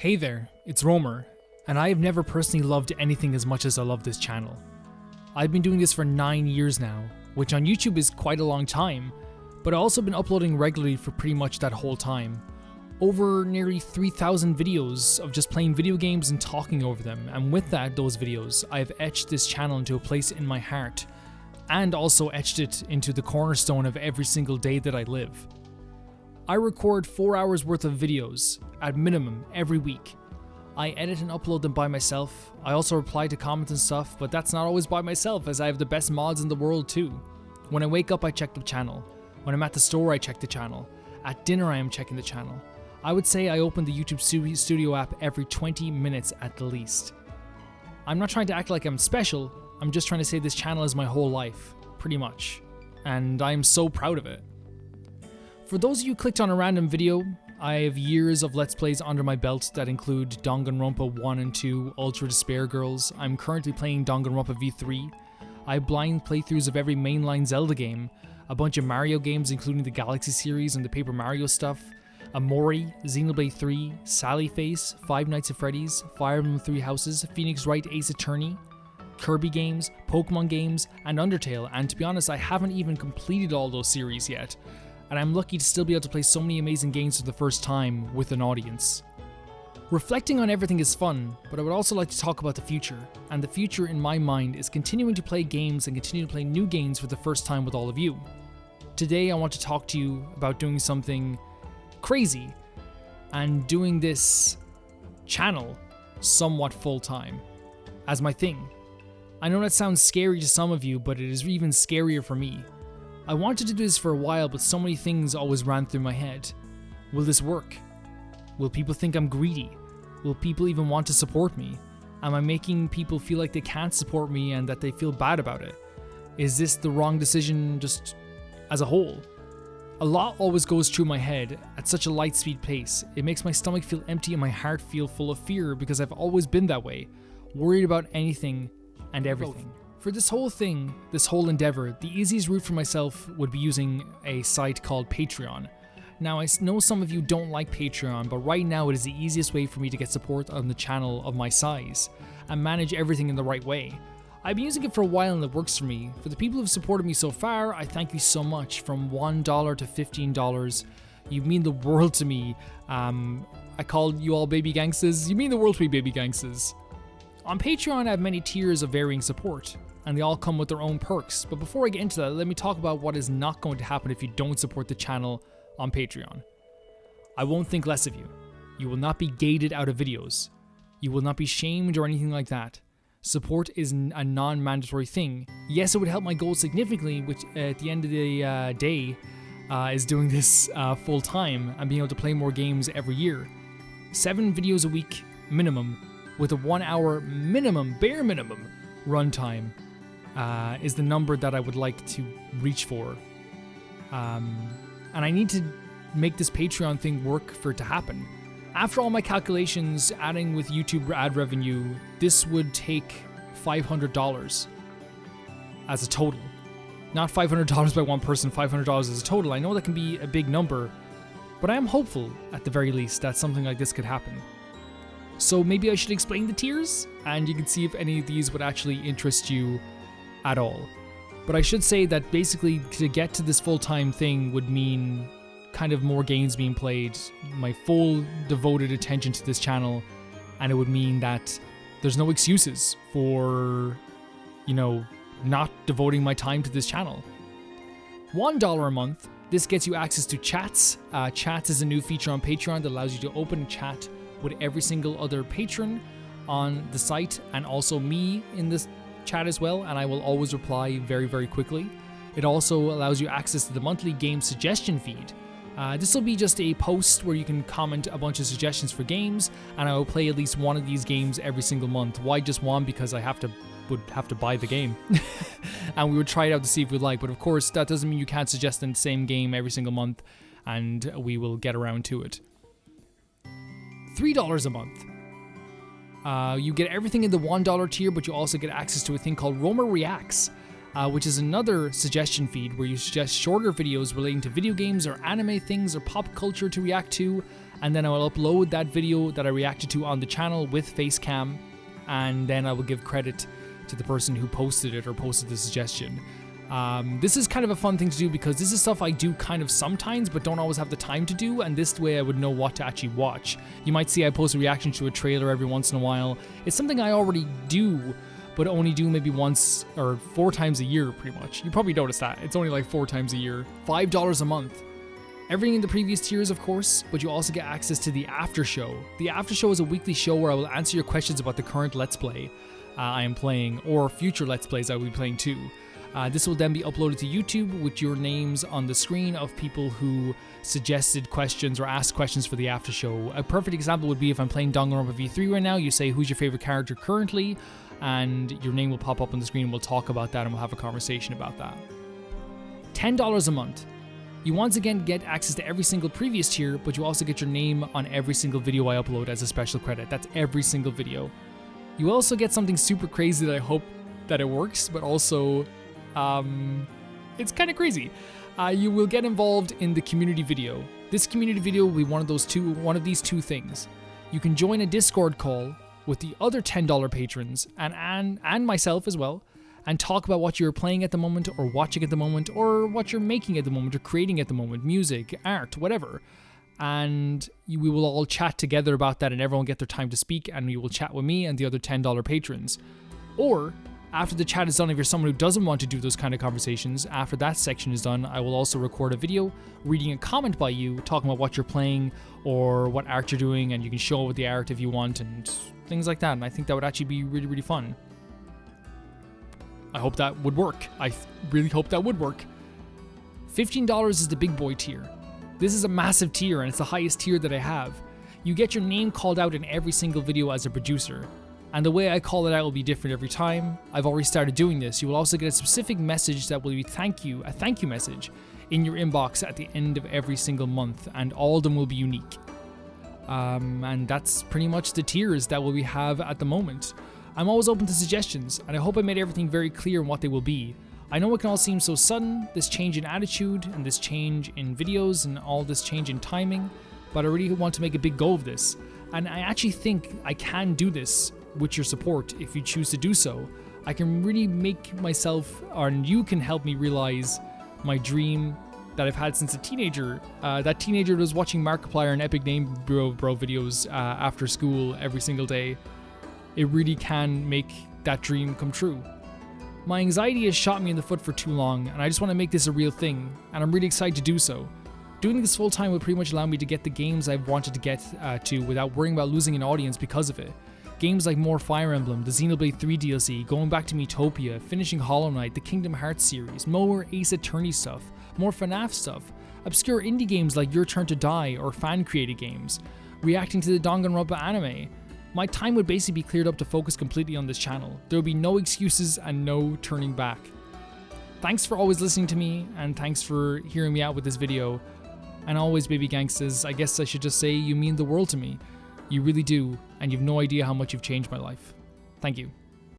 Hey there, it's Romer, and I have never personally loved anything as much as I love this channel. I've been doing this for 9 years now, which on YouTube is quite a long time, but I've also been uploading regularly for pretty much that whole time. Over nearly 3,000 videos of just playing video games and talking over them, and with those videos, I have etched this channel into a place in my heart, and also etched it into the cornerstone of every single day that I live. I record 4 hours worth of videos, at minimum, every week. I edit and upload them by myself. I also reply to comments and stuff, but that's not always by myself, as I have the best mods in the world too. When I wake up, I check the channel. When I'm at the store, I check the channel. At dinner, I am checking the channel. I would say I open the YouTube Studio app every 20 minutes at the least. I'm not trying to act like I'm special, I'm just trying to say this channel is my whole life, pretty much. And I'm so proud of it. For those of you who clicked on a random video, I have years of Let's Plays under my belt that include Danganronpa 1 and 2, Ultra Despair Girls. I'm currently playing Danganronpa V3. I have blind playthroughs of every mainline Zelda game, a bunch of Mario games including the Galaxy series and the Paper Mario stuff, Amori, Xenoblade 3, Sally Face, Five Nights at Freddy's, Fire Emblem Three Houses, Phoenix Wright Ace Attorney, Kirby games, Pokemon games, and Undertale, and to be honest, I haven't even completed all those series yet. And I'm lucky to still be able to play so many amazing games for the first time with an audience. Reflecting on everything is fun, but I would also like to talk about the future, and the future in my mind is continuing to play games and continue to play new games for the first time with all of you. Today I want to talk to you about doing something crazy, and doing this channel somewhat full-time, as my thing. I know that sounds scary to some of you, but it is even scarier for me. I wanted to do this for a while, but so many things always ran through my head. Will this work? Will people think I'm greedy? Will people even want to support me? Am I making people feel like they can't support me and that they feel bad about it? Is this the wrong decision just as a whole? A lot always goes through my head at such a light speed pace. It makes my stomach feel empty and my heart feel full of fear because I've always been that way, worried about anything and everything. For this whole thing, this whole endeavor, the easiest route for myself would be using a site called Patreon. Now, I know some of you don't like Patreon, but right now it is the easiest way for me to get support on the channel of my size and manage everything in the right way. I've been using it for a while and it works for me. For the people who have supported me so far, I thank you so much. From $1 to $15, you mean the world to me. I called you all baby gangsters. You mean the world to me, baby gangsters. On Patreon, I have many tiers of varying support, and they all come with their own perks. But before I get into that, let me talk about what is not going to happen if you don't support the channel on Patreon. I won't think less of you. You will not be gated out of videos. You will not be shamed or anything like that. Support is a non-mandatory thing. Yes, it would help my goals significantly, which at the end of the day is doing this full time and being able to play more games every year. 7 videos a week minimum, with a 1 hour minimum, bare minimum, runtime is the number that I would like to reach for. And I need to make this Patreon thing work for it to happen. After all my calculations, adding with YouTube ad revenue, this would take $500 as a total. Not $500 by one person, $500 as a total. I know that can be a big number, but I am hopeful, at the very least, that something like this could happen. So maybe I should explain the tiers, and you can see if any of these would actually interest you at all. But I should say that basically to get to this full-time thing would mean kind of more games being played, my full devoted attention to this channel, and it would mean that there's no excuses for, not devoting my time to this channel. $1 a month, this gets you access to chats. Chats is a new feature on Patreon that allows you to open a chat with every single other patron on the site, and also me in this chat as well, and I will always reply very, very quickly. It also allows you access to the monthly game suggestion feed. This will be just a post where you can comment a bunch of suggestions for games, and I will play at least one of these games every single month. Why just one? Because I would have to buy the game. And we would try it out to see if we like, but of course that doesn't mean you can't suggest the same game every single month, and we will get around to it. $3 a month. You get everything in the $1 tier, but you also get access to a thing called Romer Reacts, which is another suggestion feed where you suggest shorter videos relating to video games or anime things or pop culture to react to, and then I will upload that video that I reacted to on the channel with face cam, and then I will give credit to the person who posted it or posted the suggestion. This is kind of a fun thing to do because this is stuff I do kind of sometimes but don't always have the time to do, and this way I would know what to actually watch. You might see I post a reaction to a trailer every once in a while. It's something I already do, but only do maybe once or 4 times a year pretty much. You probably noticed that. It's only like 4 times a year. $5 a month. Everything in the previous tiers, of course, but you also get access to the after show. The after show is a weekly show where I will answer your questions about the current Let's Play I am playing, or future Let's Plays I will be playing too. This will then be uploaded to YouTube with your names on the screen of people who suggested questions or asked questions for the after show. A perfect example would be if I'm playing Danganronpa V3 right now, you say who's your favorite character currently, and your name will pop up on the screen and we'll talk about that and we'll have a conversation about that. $10 a month. You once again get access to every single previous tier, but you also get your name on every single video I upload as a special credit. That's every single video. You also get something super crazy that I hope that it works, but also it's kind of crazy. You will get involved in the community video. This community video will be one of these two things. You can join a Discord call with the other $10 patrons and myself as well, and talk about what you're playing at the moment, or watching at the moment, or what you're making at the moment, or creating at the moment, music, art, whatever. And we will all chat together about that, and everyone get their time to speak, and we will chat with me and the other $10 patrons. Or after the chat is done, if you're someone who doesn't want to do those kind of conversations, after that section is done, I will also record a video reading a comment by you, talking about what you're playing or what art you're doing, and you can show it with the art if you want and things like that. And I think that would actually be really, really fun. I hope that would work. I really hope that would work. $15 is the big boy tier. This is a massive tier, and it's the highest tier that I have. You get your name called out in every single video as a producer. And the way I call it out will be different every time. I've already started doing this. You will also get a specific message that will be a thank you message in your inbox at the end of every single month, and all of them will be unique. And that's pretty much the tiers that we have at the moment. I'm always open to suggestions, and I hope I made everything very clear on what they will be. I know it can all seem so sudden, this change in attitude, and this change in videos, and all this change in timing, but I really want to make a big go of this. And I actually think I can do this with your support if you choose to do so. I can really make myself, and you can help me realize my dream that I've had since a teenager. That teenager was watching Markiplier and Epic Name Bro videos after school every single day. It really can make that dream come true. My anxiety has shot me in the foot for too long, and I just want to make this a real thing, and I'm really excited to do so. Doing this full time would pretty much allow me to get the games I've wanted to get to without worrying about losing an audience because of it. Games like more Fire Emblem, the Xenoblade 3 DLC, going back to Miitopia, finishing Hollow Knight, the Kingdom Hearts series, more Ace Attorney stuff, more FNAF stuff, obscure indie games like Your Turn to Die or fan-created games, reacting to the Danganronpa anime. My time would basically be cleared up to focus completely on this channel. There would be no excuses and no turning back. Thanks for always listening to me, and thanks for hearing me out with this video. And always, baby gangsters, I guess I should just say you mean the world to me. You really do, and you've no idea how much you've changed my life. Thank you.